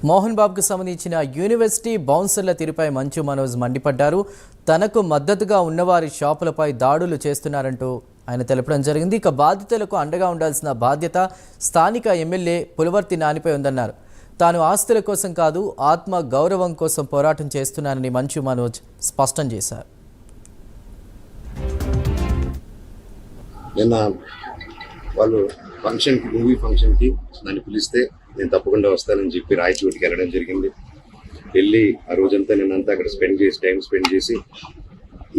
మోహన్ బాబుకు సంబంధించిన యూనివర్సిటీ బౌన్సర్ల తీరుపై మంచు మనోజ్ మండిపడ్డారు. తనకు మద్దతుగా ఉన్నవారి షాపులపై దాడులు చేస్తున్నారంటూ ఆయన తెలపడం జరిగింది. ఇక బాధితులకు అండగా ఉండాల్సిన బాధ్యత స్థానిక ఎమ్మెల్యే పులవర్తి నానిపై ఉందన్నారు. తాను ఆస్తుల కోసం కాదు, ఆత్మ గౌరవం కోసం పోరాటం చేస్తున్నానని మంచు మనోజ్ స్పష్టం చేశారు. నిన్న వాళ్ళు మూవీ ఫంక్షన్కి నన్ను పిలిస్తే నేను తప్పకుండా వస్తానని చెప్పి రాయచోటికి వెళ్ళడం జరిగింది. వెళ్ళి ఆ రోజంతా నేనంతా అక్కడ టైం స్పెండ్ చేసి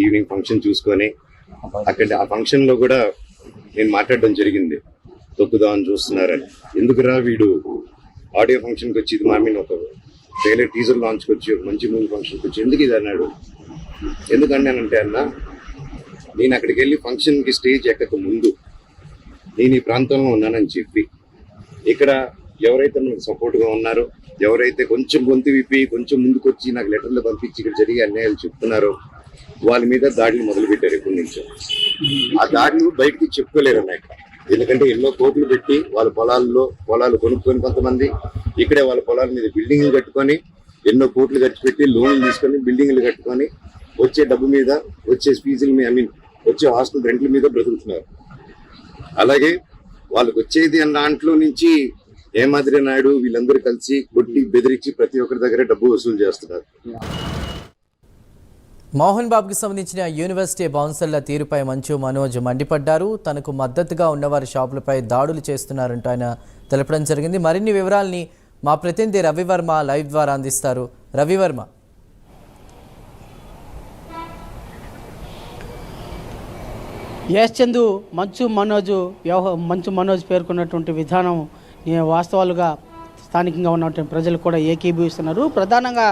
ఈవినింగ్ ఫంక్షన్ చూసుకొని అక్కడ ఆ ఫంక్షన్లో కూడా నేను మాట్లాడడం జరిగింది. తొక్కుదామని చూస్తున్నారని. ఎందుకురా వీడు ఆడియో ఫంక్షన్కి వచ్చి ఇది మా మీద ఒక ట్రైలర్ టీజర్ లాంచ్కి వచ్చి ఒక మంచి మూవీ ఫంక్షన్కి వచ్చి ఎందుకు ఇది అన్నాడు. ఎందుకన్నానంటే అన్న, నేను అక్కడికి వెళ్ళి ఫంక్షన్కి స్టేజ్ ఎక్కక ముందు నేను ఈ ప్రాంతంలో ఉన్నానని చెప్పి ఇక్కడ ఎవరైతే నాకు సపోర్ట్గా ఉన్నారో, ఎవరైతే కొంచెం గొంతు విప్పి కొంచెం ముందుకు వచ్చి నాకు లెటర్లు పంపించి ఇక్కడ జరిగే అన్యాయాలు చెప్తున్నారో వాళ్ళ మీద దాడులు మొదలుపెట్టారు. ఎప్పటి నుంచో ఆ దాడులు బయటికి చెప్పుకోలేరు అన్న ఇక్కడ. ఎందుకంటే ఎన్నో కోట్లు పెట్టి వాళ్ళ పొలాలు కొనుక్కొని కొంతమంది ఇక్కడే వాళ్ళ పొలాల మీద బిల్డింగ్లు కట్టుకొని ఎన్నో కోట్లు ఖర్చు పెట్టి లోన్లు తీసుకొని బిల్డింగ్లు కట్టుకొని వచ్చే డబ్బు మీద, వచ్చే ఫీజుల మీద, వచ్చే హాస్టల్ రెంట్ల మీద బ్రతుకుతున్నారు. అలాగే వాళ్ళకి వచ్చేది అన్న దాంట్లో నుంచి హేమాద్రి నాయుడు వీళ్ళందరూ కలిసి కొట్టి బెదిరించి ప్రతి ఒక్కరి దగ్గర డబ్బు వసూలు చేస్తున్నారు. మోహన్ బాబుకి సంబంధించిన యూనివర్సిటీ బౌన్సర్ల తీరుపై మంచు మనోజ్ మండిపడ్డారు. తనకు మద్దతుగా ఉన్నవారి షాపులపై దాడులు చేస్తున్నారంటూ ఆయన తెలపడం జరిగింది. మరిన్ని వివరాల్ని మా ప్రతినిధి రవివర్మ లైవ్ ద్వారా అందిస్తారు. రవివర్మ. చందు, మంచు మనోజ్ పేర్కొన్నటువంటి విధానం వాస్తవాలుగా స్థానికంగా ఉన్నటువంటి ప్రజలు కూడా ఏకీభవిస్తున్నారు. ప్రధానంగా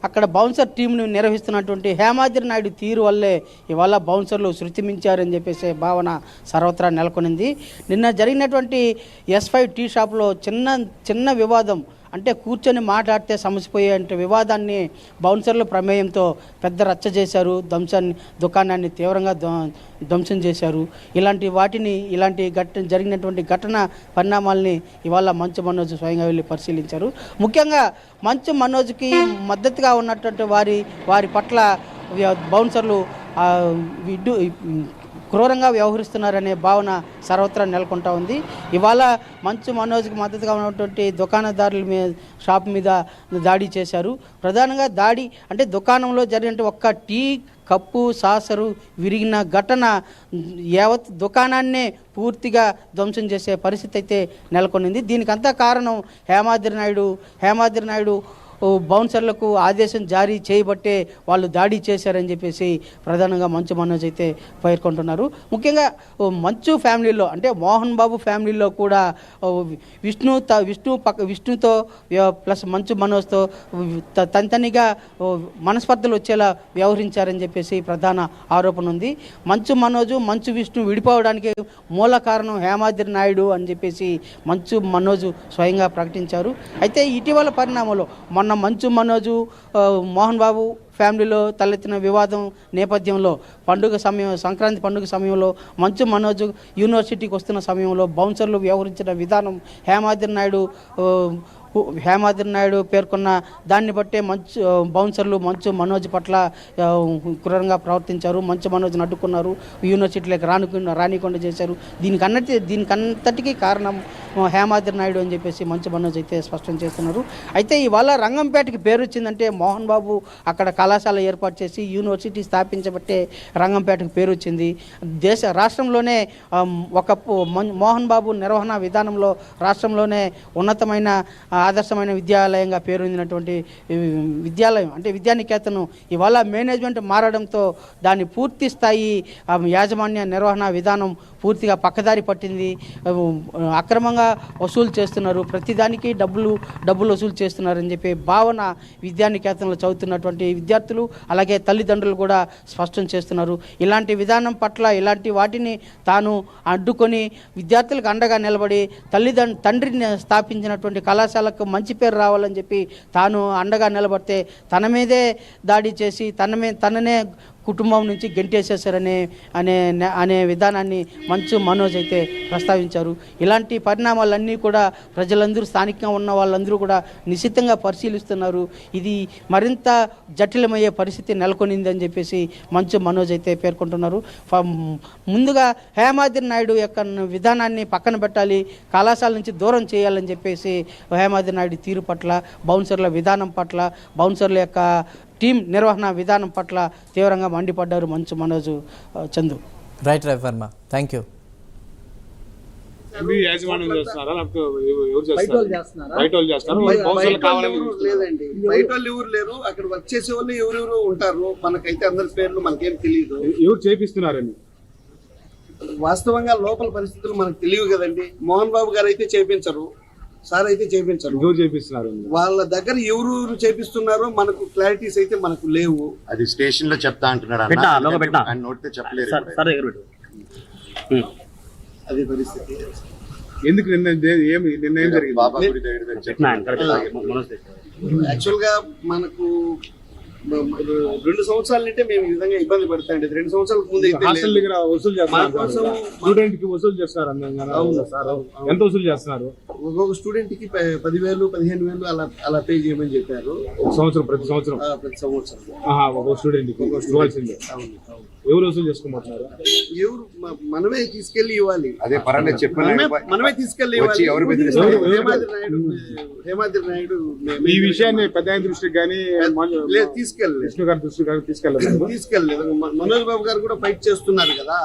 అక్కడ బౌన్సర్ టీంను నిర్వహిస్తున్నటువంటి హేమాద్రి నాయుడు తీరు వల్లే ఇవాళ బౌన్సర్లు శృతి మించారని చెప్పేసి భావన సర్వత్రా నెలకొనింది. నిన్న జరిగినటువంటి S5 టీ షాప్లో చిన్న వివాదం, అంటే కూర్చొని మాట్లాడితే సమసిపోయేంటి వివాదాన్ని బౌన్సర్ల ప్రమేయంతో పెద్ద రచ్చ చేశారు. దుకాణాన్ని తీవ్రంగా ధ్వంసం చేశారు. ఇలాంటి జరిగినటువంటి ఘటన పరిణామాలని ఇవాళ మంచు మనోజ్ స్వయంగా వెళ్ళి పరిశీలించారు. ముఖ్యంగా మంచు మనోజ్కి మద్దతుగా ఉన్నటువంటి వారి పట్ల బౌన్సర్లు క్రూరంగా వ్యవహరిస్తున్నారనే భావన సర్వత్రా నెలకొంటా ఉంది. ఇవాళ మంచు మనోజ్కి మద్దతుగా ఉన్నటువంటి దుకాణదారుల మీద షాప్ మీద దాడి చేశారు. ప్రధానంగా దాడి అంటే దుకాణంలో జరిగిన ఒక్క టీ కప్పు సాసరు విరిగిన ఘటన యావత్ దుకాణాన్నే పూర్తిగా ధ్వంసం చేసే పరిస్థితి అయితే నెలకొనింది. దీనికంతా కారణం హేమాద్రి నాయుడు బౌన్సర్లకు ఆదేశం జారీ చేయబట్టే వాళ్ళు దాడి చేశారని చెప్పేసి ప్రధానంగా మంచు మనోజ్ అయితే పేర్కొంటున్నారు. ముఖ్యంగా మంచు ఫ్యామిలీలో అంటే మోహన్ బాబు ఫ్యామిలీలో కూడా విష్ణుతో ప్లస్ మంచు మనోజ్తో తనిగా మనస్పర్ధలు వచ్చేలా వ్యవహరించారని చెప్పేసి ప్రధాన ఆరోపణ ఉంది. మంచు విష్ణు విడిపోవడానికి మూల కారణం హేమాద్రి నాయుడు అని చెప్పేసి మంచు మనోజ్ స్వయంగా ప్రకటించారు. అయితే ఇటీవల పరిణామంలో మొన్న మంచు మనోజు మోహన్ బాబు ఫ్యామిలీలో తలెత్తిన వివాదం నేపథ్యంలో సంక్రాంతి పండుగ సమయంలో మంచు మనోజ్ యూనివర్సిటీకి వస్తున్న సమయంలో బౌన్సర్లు వ్యవహరించిన విధానం హేమాద్రి నాయుడు పేర్కొన్న దాన్ని బట్టే బౌన్సర్లు మంచు మనోజ్ పట్ల క్రూరంగా ప్రవర్తించారు. మంచు మనోజ్ని అడ్డుకున్నారు, యూనివర్సిటీలకు రానికుండా చేశారు. దీనికంతటికీ కారణం హేమాద్రి నాయుడు అని చెప్పేసి మంచు మనోజ్ అయితే స్పష్టం చేస్తున్నారు. అయితే ఇవాళ రంగంపేటకి పేరు వచ్చిందంటే మోహన్ బాబు అక్కడ కళాశాల ఏర్పాటు చేసి యూనివర్సిటీ స్థాపించబట్టే రంగంపేటకు పేరు వచ్చింది. రాష్ట్రంలోనే మోహన్ బాబు నిర్వహణ విధానంలో రాష్ట్రంలోనే ఉన్నతమైన ఆదర్శమైన విద్యాలయంగా పేరొందినటువంటి విద్యాలయం అంటే విద్యానికేతను ఇవాళ మేనేజ్మెంట్ మారడంతో దాని పూర్తి స్థాయి యాజమాన్య నిర్వహణ విధానం పూర్తిగా పక్కదారి పట్టింది. అక్రమంగా వసూలు చేస్తున్నారు, ప్రతిదానికి డబ్బులు వసూలు చేస్తున్నారని చెప్పి భావన విద్యానికేతనలో చదువుతున్నటువంటి విద్యార్థులు అలాగే తల్లిదండ్రులు కూడా స్పష్టం చేస్తున్నారు. ఇలాంటి విధానం పట్ల ఇలాంటి వాటిని తాను అడ్డుకొని విద్యార్థులకు అండగా నిలబడి తండ్రిని స్థాపించినటువంటి కళాశాలకు మంచి పేరు రావాలని చెప్పి తాను అండగా నిలబడితే తన మీదే దాడి చేసి తననే కుటుంబం నుంచి గెంటేసేసారనే అనే విధానాన్ని మంచు మనోజ్ అయితే ప్రస్తావించారు. ఇలాంటి పరిణామాలన్నీ కూడా ప్రజలందరూ, స్థానికంగా ఉన్న వాళ్ళందరూ కూడా నిశితంగా పరిశీలిస్తున్నారు. ఇది మరింత జటిలమయ్యే పరిస్థితి నెలకొనిందని చెప్పేసి మంచు మనోజ్ అయితే పేర్కొంటున్నారు. ముందుగా హేమాద్రి నాయుడు యొక్క విధానాన్ని పక్కన పెట్టాలి, కళాశాల నుంచి దూరం చేయాలని చెప్పేసి హేమాద్రి నాయుడు తీరు పట్ల, బౌన్సర్ల విధానం పట్ల, బౌన్సర్ల యొక్క టీం నిర్వహణ విధానం పట్ల తీవ్రంగా మండిపడ్డారు Manchu Manoj. Chandu. Right Varma, thank you. యాజమాన్యం చేస్తున్నారా లేకపోతే ఎవరు చేస్తున్నారు? బయట వాళ్ళు చేస్తారు. బౌన్సర్లు కావాలని లేదండి, బయట వాళ్ళు ఎవరు లేరు. అక్కడ వర్క్ చేసే వాళ్ళు ఎవరెవరు ఉంటారు. మనకైతే అందరి పేర్లు మనకేం తెలియదు. ఎవరు చేపిస్తున్నారని వాస్తవంగా లోపల పరిస్థితులు మనకు తెలియవు కదండి. మోహన్ బాబు గారు అయితే చేపించరు, సార్ అయితే చేపించరు. ఎవరు చేపిస్తున్నారు? వాళ్ళ దగ్గర ఎవరు చేపిస్తున్నారో మనకు క్లారిటీస్ అయితే మనకు లేవు. అది స్టేషన్ లో చెప్తా అంటున్నాడు ఆయన నోటితో చెప్పలేరు. అది పరిస్థితి. ఎందుకు నిర్ణయం జరిగింది? బాబా గుడి దగ్గర చెప్పి యాక్చువల్ గా మనకు 2 సంవత్సరాల నుంటే మేము ఈ విధంగా ఇబ్బంది పడతాండి. 2 సంవత్సరాలకు ముందు అయితే హాస్టల్ దగ్గర వసూలు చేస్తున్నారు, స్టూడెంట్ కి వసూలు చేస్తారు. ఎంత వసూలు చేస్తున్నారు? ఒక్కొక్క స్టూడెంట్ కి 10,000 15,000 అలా పే చేయమని చెప్పారు. ప్రతి సంవత్సరం ప్రతి సంవత్సరం ఒక స్టూడెంట్ కి ఇవ్వాల్సిందే. ఎవరు వసూలు చేసుకోమంటున్నారు? ఎవరు మనమే తీసుకెళ్లి ఇవ్వాలి. అదే పర్వాలేదు చెప్పండి, మనమే తీసుకెళ్లి ఇవ్వాలి. ఎవరు బెదిరిస్తారు? హేమాద్రి నాయుడు ఈ విషయాన్ని పెద్ద దృష్టికి కానీ తీసుకెళ్ళలేదు. విష్ణు గారి దృష్టికి కానీ తీసుకెళ్ళలేదు. మనోజ్ బాబు గారు కూడా ఫైట్ చేస్తున్నారు కదా.